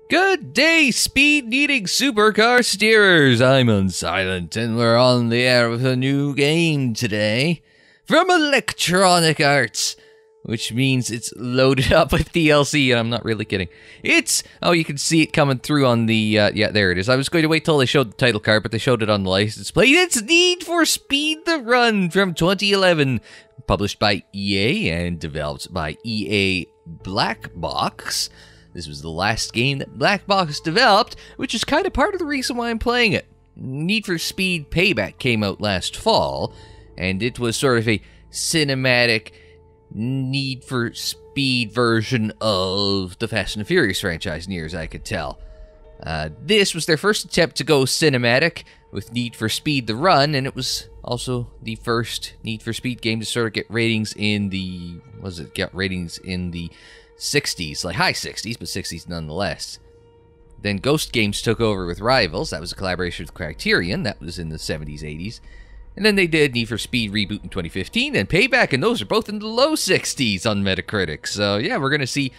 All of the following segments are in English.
Good day, speed-needing supercar steerers. I'm Unsilent, and we're on the air with a new game today from Electronic Arts, which means it's loaded up with DLC, and I'm not really kidding. Oh, you can see it coming through on the, yeah, there it is. I was going to wait till they showed the title card, but they showed it on the license plate. It's Need for Speed the Run from 2011, published by EA and developed by EA Black Box. This was the last game that Black Box developed, which is kind of part of the reason why I'm playing it. Need for Speed Payback came out last fall, and it was sort of a cinematic Need for Speed version of the Fast and the Furious franchise, near as I could tell. This was their first attempt to go cinematic with Need for Speed the Run, and it was also the first Need for Speed game to sort of get ratings in the... Get ratings in the 60s, like high 60s, but 60s nonetheless. Then Ghost Games took over with Rivals. That was a collaboration with Criterion. That was in the 70s, 80s. And then they did Need for Speed Reboot in 2015 and Payback, and those are both in the low 60s on Metacritic. So yeah, we're going to see,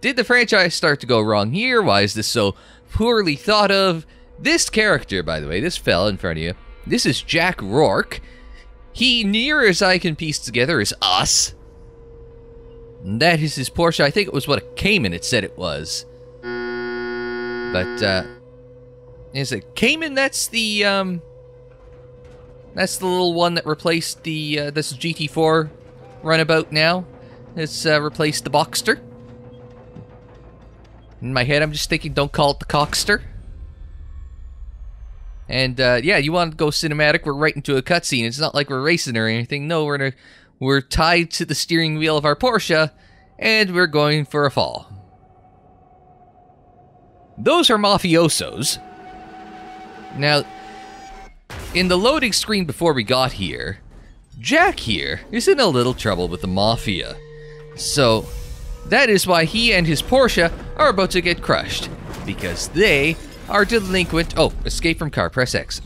did the franchise start to go wrong here? Why is this so poorly thought of? This character, by the way, this fella in front of you, this is Jack Rourke. He, near as I can piece together, is us. And that is his Porsche. I think it was what a Cayman it said it was. But, is it Cayman? That's the little one that replaced the, this GT4 runabout now. It's, replaced the Boxster. In my head, I'm just thinking, don't call it the Cockster. And, yeah, you want to go cinematic, we're right into a cutscene. It's not like we're racing or anything. No, we're tied to the steering wheel of our Porsche, and we're going for a fall. Those are mafiosos. Now, in the loading screen before we got here, Jack here is in a little trouble with the Mafia. So, that is why he and his Porsche are about to get crushed. Because they are delinquent... Oh, escape from car, press X.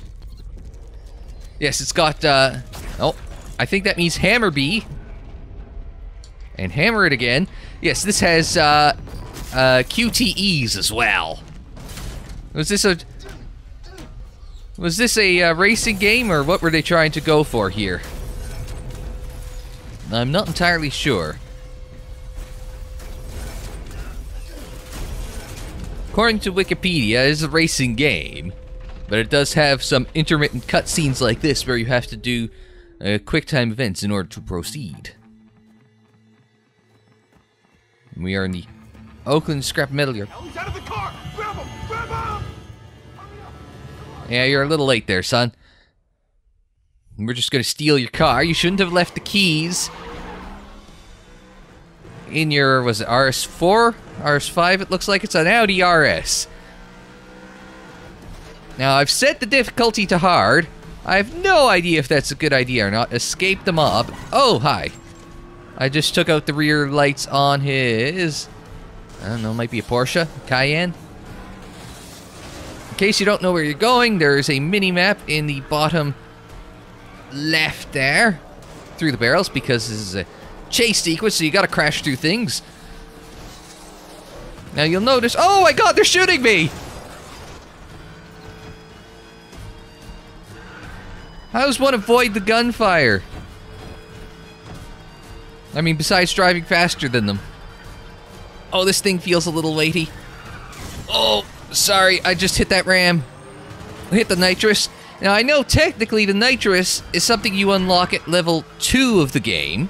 Yes, it's got, oh, I think that means hammer B. And hammer it again. Yes, this has, QTEs as well. Was this a racing game, or what were they trying to go for here? I'm not entirely sure. According to Wikipedia, it is a racing game, but it does have some intermittent cutscenes like this where you have to do quick-time events in order to proceed. We are in the Oakland scrap metal yard. He's out of the car! Grab him! Grab him! Yeah, you're a little late there, son. We're just gonna steal your car. You shouldn't have left the keys in your, was it RS4? RS5, it looks like it's an Audi RS. Now, I've set the difficulty to hard. I have no idea if that's a good idea or not. Escape the mob. Oh, hi. I just took out the rear lights on his... I don't know, might be a Porsche? Cayenne? In case you don't know where you're going, there is a mini-map in the bottom left there. Through the barrels, because this is a chase sequence, so you gotta crash through things. Now you'll notice... Oh my god, they're shooting me! How does one avoid the gunfire? I mean, besides driving faster than them. Oh, this thing feels a little weighty. Oh, sorry, I just hit that ram. I hit the nitrous. Now, I know technically the nitrous is something you unlock at level 2 of the game.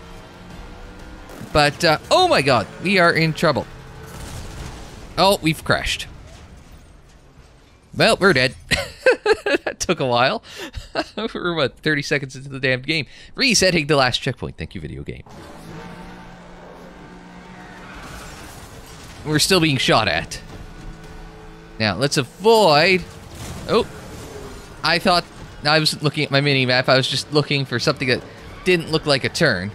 But, oh my god, we are in trouble. Oh, we've crashed. Well, we're dead. That took a while. We're, what, 30 seconds into the damn game. Resetting the last checkpoint. Thank you, video game. We're still being shot at. Now, let's avoid... Oh. I thought... I was looking at my mini-map. I was just looking for something that didn't look like a turn.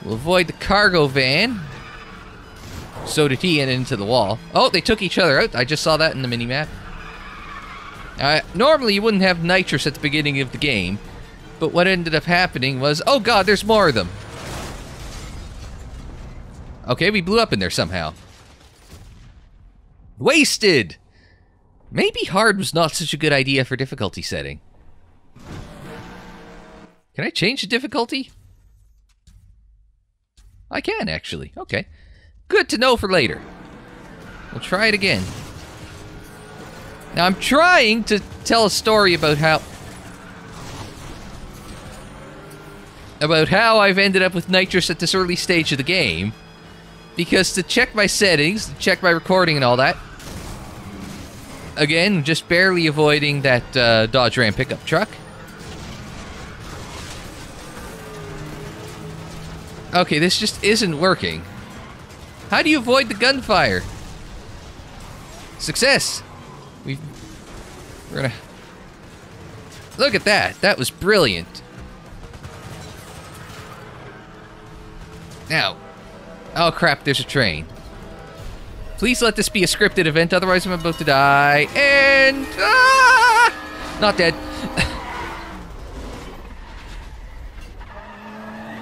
We'll avoid the cargo van. So did he, and into the wall. Oh, they took each other out. I just saw that in the mini-map. Normally, you wouldn't have nitrous at the beginning of the game. But what ended up happening was... Oh god, there's more of them. Okay, we blew up in there somehow. Wasted! Maybe hard was not such a good idea for difficulty setting. Can I change the difficulty? I can, actually. Okay. Good to know for later. We'll try it again. Now, I'm trying to tell a story about how I've ended up with nitrous at this early stage of the game. Because to check my settings, to check my recording and all that, again, just barely avoiding that Dodge Ram pickup truck. Okay, this just isn't working. How do you avoid the gunfire? Success! We're gonna... Look at that! That was brilliant! Now... Oh crap, there's a train. Please let this be a scripted event, otherwise I'm about to die. And... Ah! Not dead.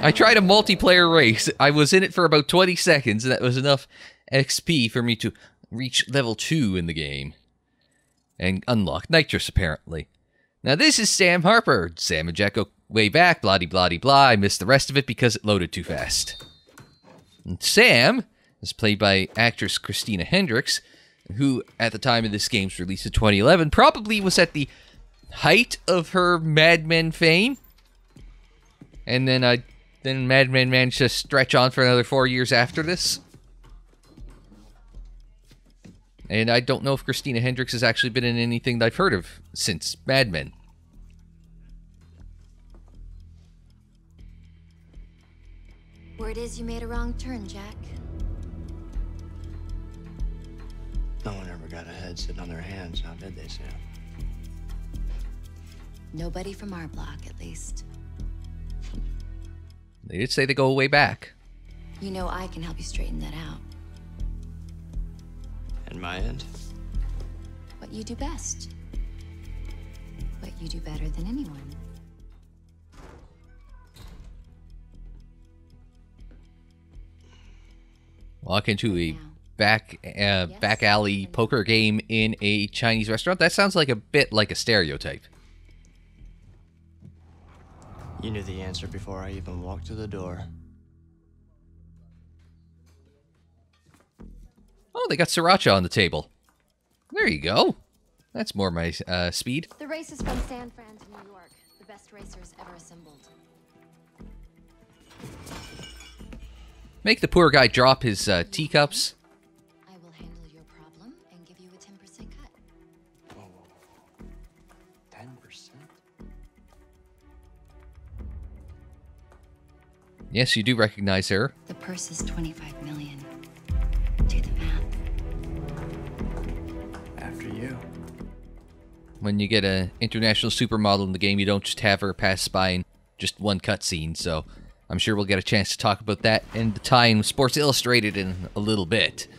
I tried a multiplayer race. I was in it for about 20 seconds, and that was enough XP for me to reach level 2 in the game. And unlock nitrous, apparently. Now this is Sam Harper. Sam and Jack go way back, blah-de-blah-de-blah. I missed the rest of it because it loaded too fast. And Sam is played by actress Christina Hendricks, who, at the time of this game's release in 2011, probably was at the height of her Mad Men fame. And then Mad Men managed to stretch on for another 4 years after this. And I don't know if Christina Hendricks has actually been in anything that I've heard of since Mad Men. Word is you made a wrong turn, Jack. No one ever got ahead sitting on their hands, now did they, Sam? Nobody from our block, at least. They did say they go way back. You know I can help you straighten that out. And my end? What you do best. What you do better than anyone. Walk into a back alley poker game in a Chinese restaurant? That sounds like a bit like a stereotype. You knew the answer before I even walked to the door. Oh, they got sriracha on the table. There you go. That's more my speed. The race is from San Fran to New York. The best racers ever assembled. Make the poor guy drop his teacups. I will handle your problem and give you a 10% cut. Whoa, 10%? Yes, you do recognize her. The purse is 25 million. Do the math. After you. When you get an international supermodel in the game, you don't just have her pass by in just one cutscene, so I'm sure we'll get a chance to talk about that and the tie-in with Sports Illustrated in a little bit.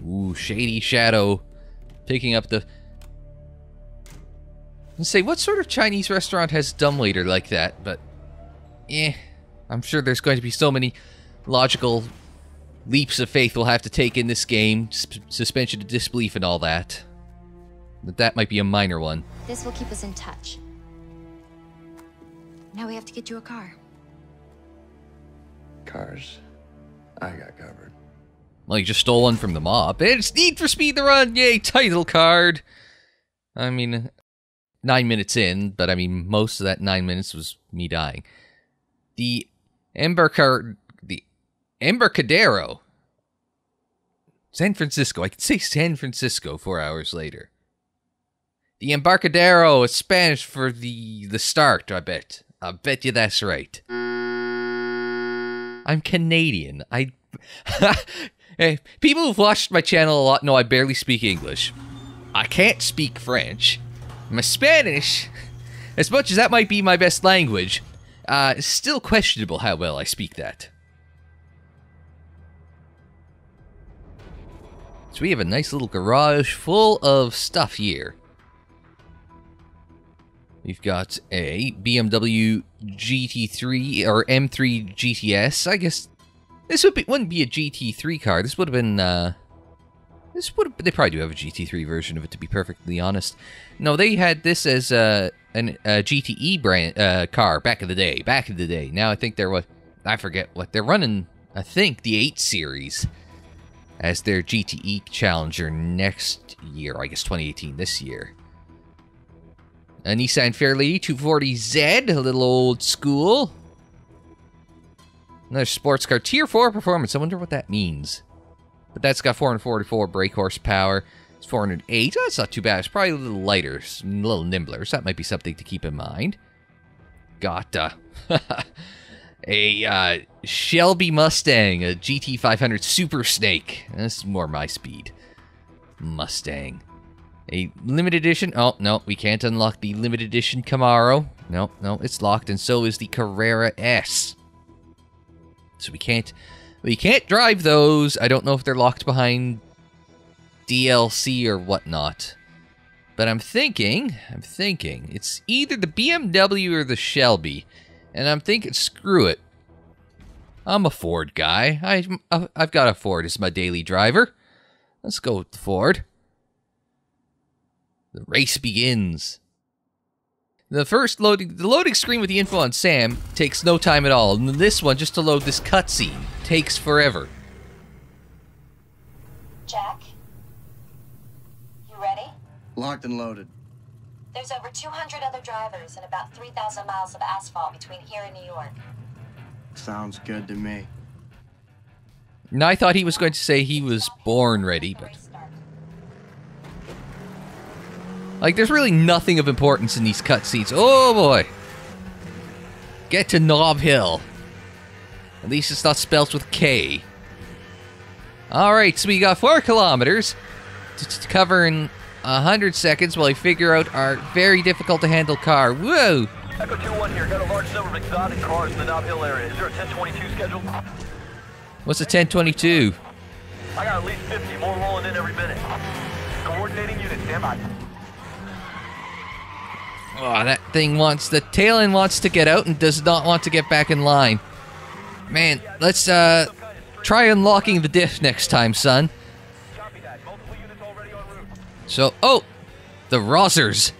Ooh, Shady Shadow picking up the... Let's say, what sort of Chinese restaurant has dumbwaiter like that? But, I'm sure there's going to be so many logical leaps of faith we'll have to take in this game, suspension of disbelief and all that. But that might be a minor one. This will keep us in touch. Now we have to get you a car. Cars. I got covered. Well, you just stole one from the mob. It's Need for Speed the Run! Yay, title card! I mean, 9 minutes in, but I mean, most of that 9 minutes was me dying. The Embarcadero. San Francisco. I could say San Francisco 4 hours later. The Embarcadero is Spanish for the start, I bet. I bet you that's right. I'm Canadian. Hey, people who've watched my channel a lot know I barely speak English. I can't speak French. My Spanish, as much as that might be my best language, it's still questionable how well I speak that. So we have a nice little garage full of stuff here. We've got a BMW GT3 or M3 GTS. I guess this wouldn't be a GT3 car. This would have been they probably do have a GT3 version of it, to be perfectly honest. No, they had this as a GTE brand car back in the day. Back in the day. Now I think they're what I forget what they're running. I think the 8 Series as their GTE Challenger next year. I guess 2018 this year. A Nissan Fairlady 240Z, a little old school. Another sports car, Tier 4 performance. I wonder what that means. But that's got 444 brake horsepower. It's 408. That's not too bad. It's probably a little lighter, a little nimbler. So that might be something to keep in mind. Got a Shelby Mustang, a GT500 Super Snake. This is more my speed. Mustang. A limited edition. Oh, no, we can't unlock the limited edition Camaro. No, it's locked, and so is the Carrera S. So we can't drive those. I don't know if they're locked behind DLC or whatnot. But I'm thinking it's either the BMW or the Shelby. And I'm thinking, screw it. I'm a Ford guy. I've got a Ford as my daily driver. Let's go with the Ford. The race begins. The loading screen with the info on Sam takes no time at all. And this one, just to load this cutscene, takes forever. Jack? You ready? Locked and loaded. There's over 200 other drivers and about 3,000 miles of asphalt between here and New York. Sounds good to me. Now, I thought he was going to say he was born ready, but... like, there's really nothing of importance in these cutscenes. Oh, boy. Get to Nob Hill. At least it's not spelt with K. Alright, so we got 4 kilometers to cover in 100 seconds while we figure out our very difficult to handle car. Whoa! Echo 2-1 here. Got a large number of exotic cars in the Nob Hill area. Is there a 1022 scheduled? What's a 1022? I got at least 50 more rolling in every minute. Coordinating units, stand by. Oh, that thing the tail end wants to get out and does not want to get back in line. Man, let's try unlocking the diff next time, son. Copy that. Multiple units already en route. So, oh, the Rossers.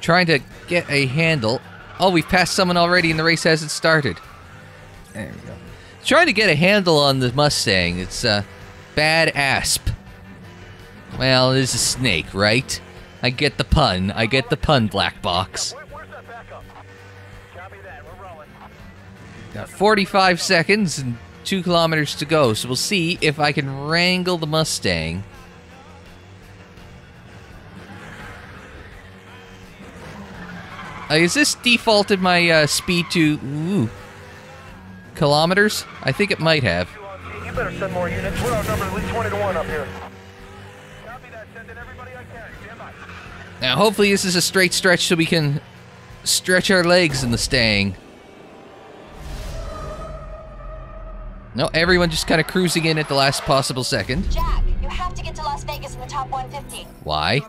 Trying to get a handle. Oh, we've passed someone already and the race hasn't started. There we go. Trying to get a handle on the Mustang. It's bad asp. Well, it is a snake, right? I get the pun. I get the pun, Black Box. Where's that backup? Copy that. We're rolling. Got 45 seconds and 2 kilometers to go, so we'll see if I can wrangle the Mustang. Is this defaulted my speed to kilometers? I think it might have. You better send more units. We're outnumbered at least 20 to 1 up here. Copy that. Send in everybody I can. Stand by. Now, hopefully this is a straight stretch so we can stretch our legs in the Stang. No, everyone just kind of cruising in at the last possible second. Jack, you have to get to Las Vegas in the top 150. Why?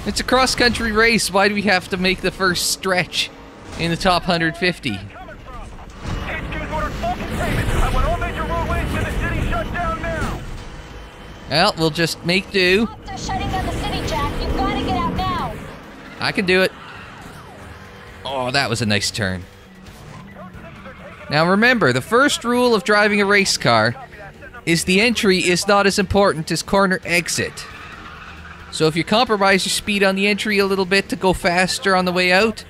It's a cross-country race. Why do we have to make the first stretch in the top 150? Coming from. HQ's ordered full containment. I want all major roadways in the city shut down now. Well, we'll just make do. They're shutting down the city, Jack. You've got to get out now. I can do it. Oh, that was a nice turn. Now remember, the first rule of driving a race car is the entry is not as important as corner exit. So if you compromise your speed on the entry a little bit to go faster on the way out,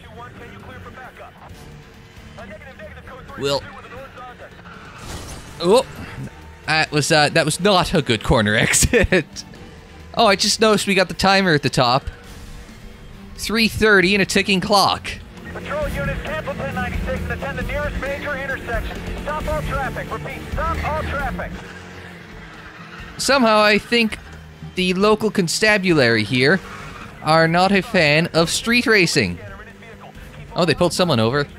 well, oh, that was not a good corner exit. Oh, I just noticed we got the timer at the top. 3:30 and a ticking clock. Patrol units, cancel 1096 and attend the nearest major intersection. Stop all traffic. Repeat, stop all traffic. Somehow I think the local constabulary here are not a fan of street racing. Oh, they pulled someone over. Head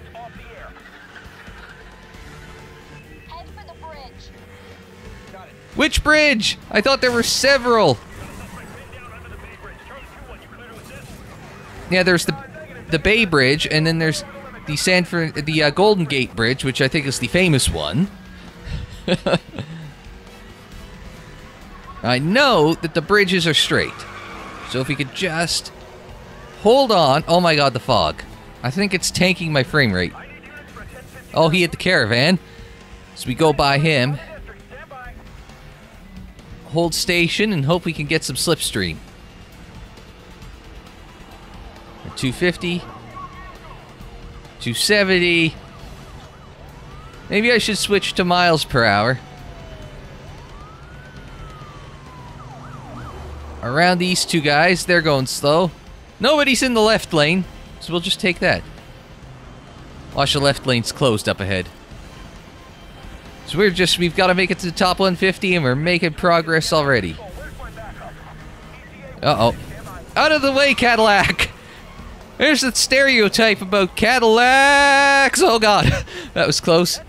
for the bridge. Which bridge? I thought there were several. Yeah, there's the Bay Bridge, and then there's the Golden Gate Bridge, which I think is the famous one. I know that the bridges are straight. So if we could just hold on. Oh my god, the fog. I think it's tanking my frame rate. Oh, he hit the caravan. So we go by him. Hold station and hope we can get some slipstream. 250. 270. Maybe I should switch to miles per hour. Around these two guys, they're going slow. Nobody's in the left lane, so we'll just take that. Watch, the left lane's closed up ahead. So we've got to make it to the top 150, and we're making progress already. Uh-oh. Out of the way, Cadillac! There's that stereotype about Cadillacs! Oh god, that was close.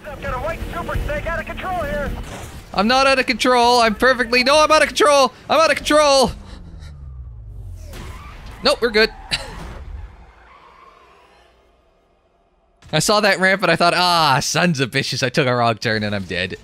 I'm not out of control, I'm perfectly... No, I'm out of control! I'm out of control! Nope, we're good. I saw that ramp and I thought, ah, sons of bitches, I took a wrong turn and I'm dead.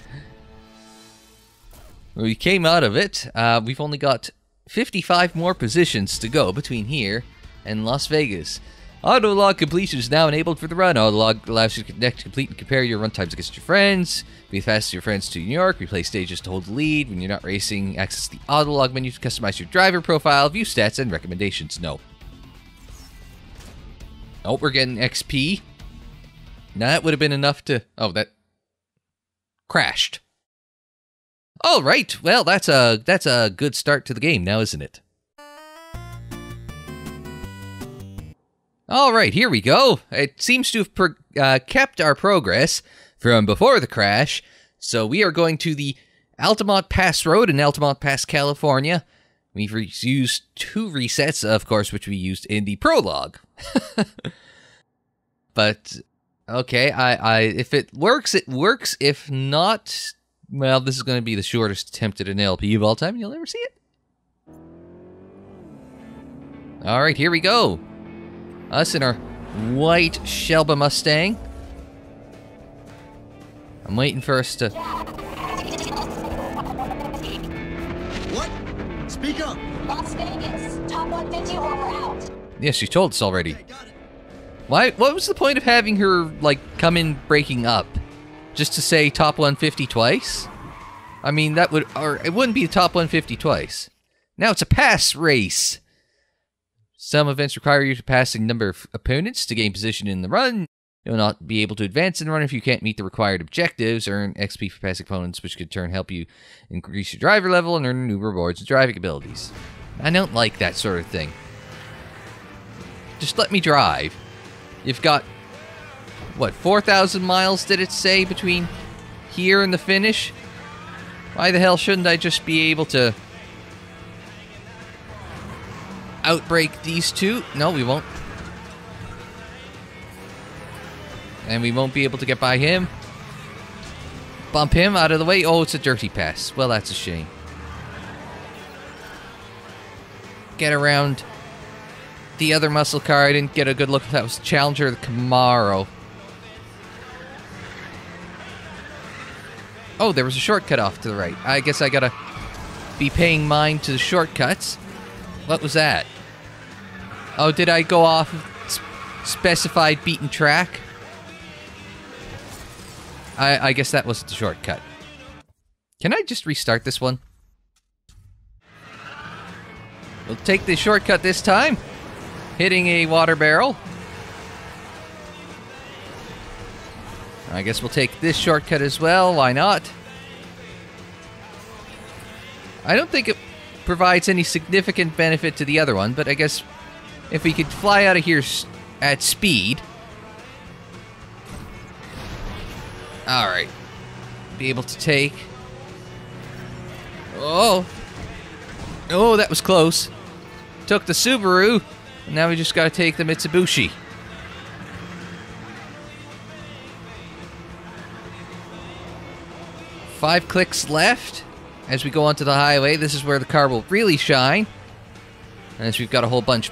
We came out of it. We've only got 55 more positions to go between here and Las Vegas. Auto-log completion is now enabled for the run. Auto-log allows you to connect, complete, and compare your run times against your friends. Be fast as your friends to New York. Replay stages to hold the lead. When you're not racing, access the auto-log menu to customize your driver profile, view stats, and recommendations. No. Oh, we're getting XP. Now that would have been enough to... Oh, that... crashed. Alright, well, that's a good start to the game now, isn't it? Alright, here we go. It seems to have kept our progress from before the crash. So we are going to the Altamont Pass Road in Altamont Pass, California. We've used 2 resets, of course, which we used in the prologue. But, okay, if it works, it works. If not, well, this is going to be the shortest attempt at an LP of all time, and you'll never see it. Alright, here we go. Us in our white Shelba Mustang. I'm waiting for us to... What? Speak up! Las Vegas, top 150 or we're out. Yes, she told us already. Okay, got it. Why? What was the point of having her, like, come in breaking up? Just to say top 150 twice? I mean, that would... Or it wouldn't be top 150 twice. Now it's a pass race. Some events require you to pass a number of opponents to gain position in the run. You'll not be able to advance in the run if you can't meet the required objectives. Earn XP for passing opponents, which could in turn help you increase your driver level and earn new rewards and driving abilities. I don't like that sort of thing. Just let me drive. You've got, what, 4,000 miles, did it say, between here and the finish? Why the hell shouldn't I just be able to outbrake these two? No, we won't. And we won't be able to get by him. Bump him out of the way. Oh, it's a dirty pass. Well, that's a shame. Get around the other muscle car. I didn't get a good look. That was Challenger, the Camaro. Oh, there was a shortcut off to the right. I guess I gotta be paying mind to the shortcuts. What was that? Oh, did I go off specified beaten track? I guess that was the shortcut. Can I just restart this one? We'll take the shortcut this time. Hitting a water barrel. I guess we'll take this shortcut as well. Why not? I don't think it provides any significant benefit to the other one, but I guess if we could fly out of here at speed. Alright. Be able to take... Oh! Oh, that was close. Took the Subaru. And now we just gotta take the Mitsubishi. Five clicks left. as we go onto the highway, this is where the car will really shine. As we've got a whole bunch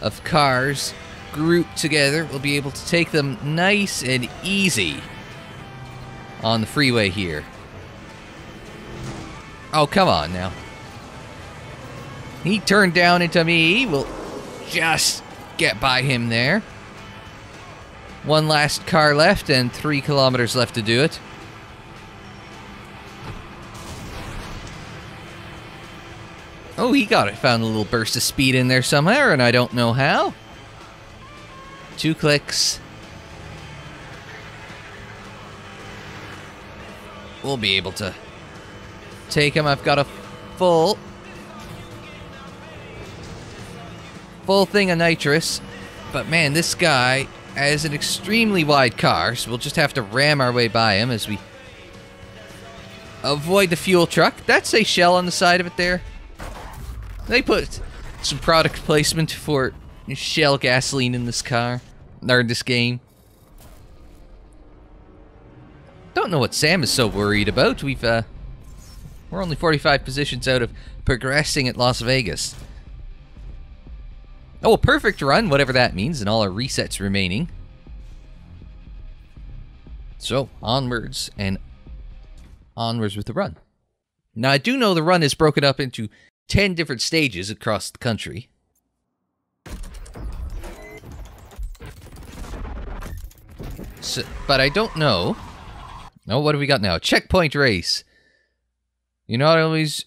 of cars grouped together, we'll be able to take them nice and easy on the freeway here. Oh, come on now. He turned down into me. We'll just get by him there. One last car left and 3 kilometers left to do it. Oh, he got it. Found a little burst of speed in there somewhere, and I don't know how. 2 clicks. We'll be able to take him. I've got a full thing of nitrous. But man, this guy has an extremely wide car, so we'll just have to ram our way by him as we avoid the fuel truck. That's a shell on the side of it there. They put some product placement for Shell gasoline in this car, or in this game. Don't know what Sam is so worried about. We're only 45 positions out of progressing at Las Vegas. Oh, a perfect run, whatever that means, and all our resets remaining. So, onwards and onwards with the run. Now, I do know the run is broken up into 10 different stages across the country. So, but I don't know. Oh, what do we got now? Checkpoint race. You're not always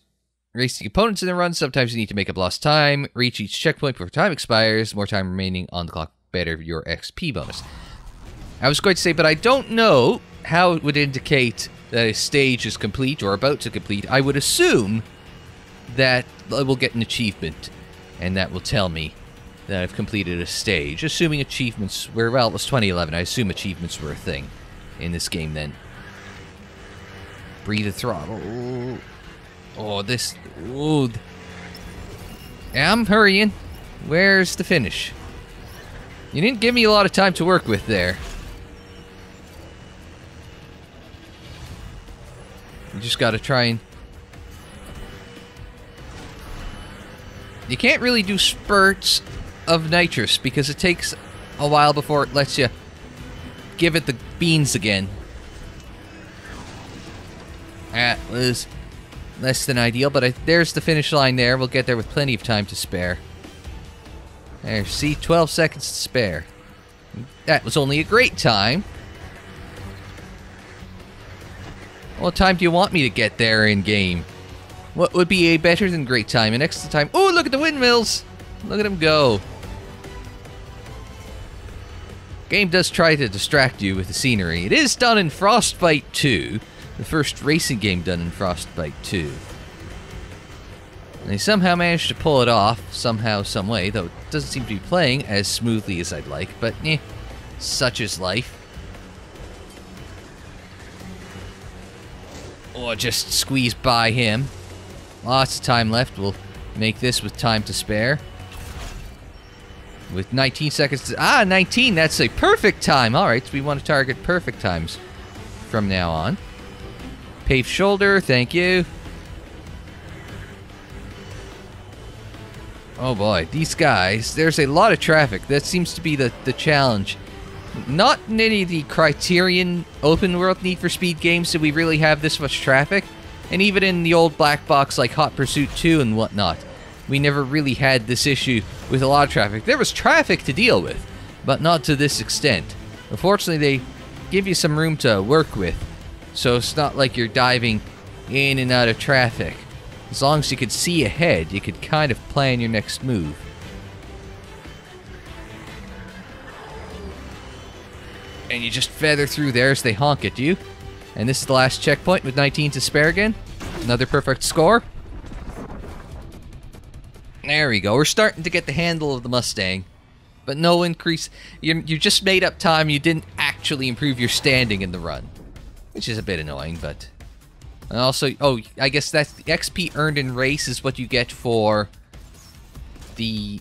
racing opponents in the run. Sometimes you need to make up lost time. Reach each checkpoint before time expires. More time remaining on the clock, better your XP bonus. I was going to say, but I don't know how it would indicate that a stage is complete or about to complete. I would assume that I will get an achievement, and that will tell me that I've completed a stage. Assuming achievements were, well, it was 2011. I assume achievements were a thing in this game then. Breathe the throttle. Oh, this... Ooh. I'm hurrying. Where's the finish? You didn't give me a lot of time to work with there. You just gotta try and... You can't really do spurts of nitrous because it takes a while before it lets you give it the beans again. That was less than ideal, but there's the finish line there. We'll get there with plenty of time to spare. There, see, 12 seconds to spare. That was only a great time. What time do you want me to get there in game? What would be a better than great time? An extra time. Oh, look at the windmills! Look at them go. Game does try to distract you with the scenery. It is done in Frostbite 2. The first racing game done in Frostbite 2. And they somehow managed to pull it off, somehow, some way, though it doesn't seem to be playing as smoothly as I'd like, but such is life. Oh, just squeeze by him. Lots of time left. We'll make this with time to spare. With 19 seconds to... 19! That's a perfect time! Alright, so we want to target perfect times from now on. Paved shoulder, thank you. Oh boy, these guys, there's a lot of traffic. That seems to be the challenge. Not in any of the Criterion open world Need for Speed games do we really have this much traffic. And even in the old black box like Hot Pursuit 2 and whatnot, we never really had this issue with a lot of traffic. There was traffic to deal with, but not to this extent. Unfortunately, they give you some room to work with, so it's not like you're diving in and out of traffic. As long as you could see ahead, you could kind of plan your next move. And you just feather through there as they honk at you. And this is the last checkpoint with 19 to spare again. Another perfect score. There we go. We're starting to get the handle of the Mustang. But no increase. You just made up time. You didn't actually improve your standing in the run. Which is a bit annoying, but... And also, oh, I guess that's the XP earned in race is what you get for the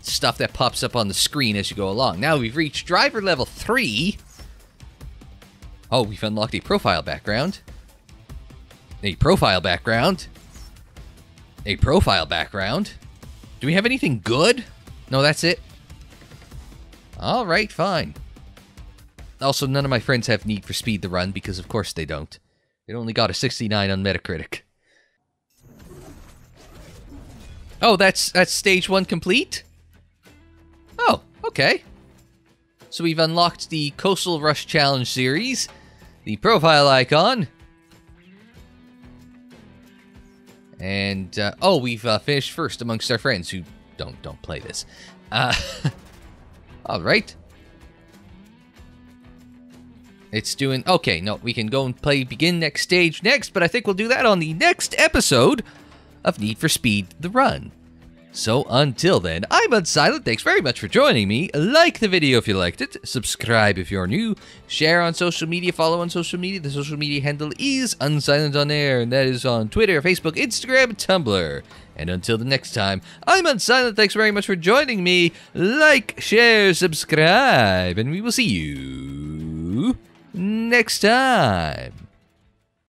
stuff that pops up on the screen as you go along. Now we've reached driver level 3. Oh, we've unlocked a profile background. A profile background. A profile background. Do we have anything good? No, that's it. Alright, fine. Also, none of my friends have Need for Speed the Run, because of course they don't. It only got a 69 on Metacritic. Oh, that's stage 1 complete? Oh, okay. So we've unlocked the Coastal Rush Challenge series, the profile icon, and, oh, we've finished first amongst our friends who don't play this. Alright. It's doing... Okay, no, we can go and play Begin Next Stage next, but I think we'll do that on the next episode of Need for Speed The Run. So until then, I'm Unsilent. Thanks very much for joining me. Like the video if you liked it. Subscribe if you're new. Share on social media. Follow on social media. The social media handle is Unsilent on Air, and that is on Twitter, Facebook, Instagram, Tumblr. And until the next time, I'm Unsilent. Thanks very much for joining me. Like, share, subscribe, and we will see you next time.